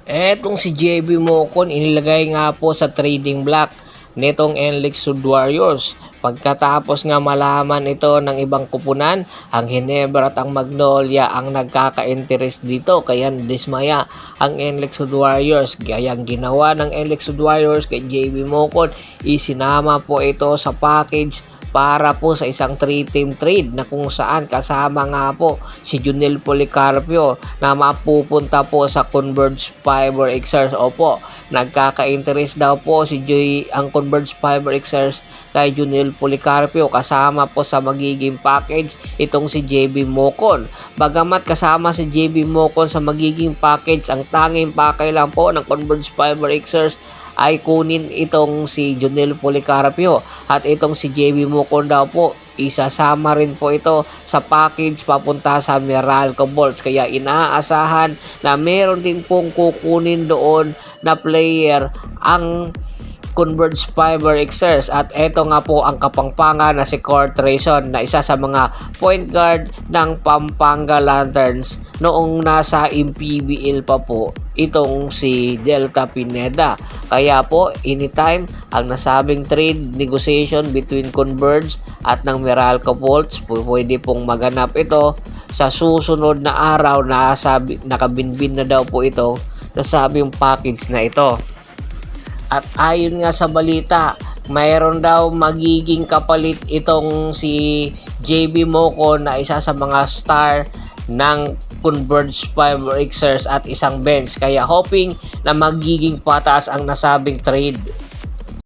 Etong si JB Mocon inilagay nga po sa trading block nitong NLEX Sud Warriors. Pagkatapos nga malaman ito ng ibang kupunan, ang Ginebra at ang Magnolia ang nagkaka-interest dito. Kaya dismaya ang NLEX Sud Warriors. Kaya ang ginawa ng NLEX Sud Warriors kay JB Mocon, isinama po ito sa package para po sa isang 3-team trade na kung saan kasama nga po si Junel Policarpio na mapupunta po sa Converge Fiber Xers. Opo, nagkaka-interest daw po si ang Converge Fiber Xers kay Junel Policarpio kasama po sa magiging package itong si JB Mocon. Bagamat kasama si JB Mocon sa magiging package, ang tanging pakay lang po ng Converge Fiber Xers ay kunin itong si Junel Policarpio at itong si JB Mocon daw po isasama rin po ito sa package papunta sa Meralco Bolts. Kaya inaasahan na meron din pong kukunin doon na player ang Converge Fiber Xers at eto nga po ang kapangpangan na si Court Rayson na isa sa mga point guard ng Pampanga Lanterns noong nasa MPBL pa po itong si Delta Pineda. Kaya po anytime ang nasabing trade negotiation between Converge at ng Meralco Bolts pwede pong maganap ito sa susunod na araw na nakabinbin na daw po ito nasabing package na ito. At ayon nga sa balita, mayroon daw magiging kapalit itong si JB Mocon na isa sa mga star ng Converge Fiber Xers at isang bench. Kaya hoping na magiging patas ang nasabing trade.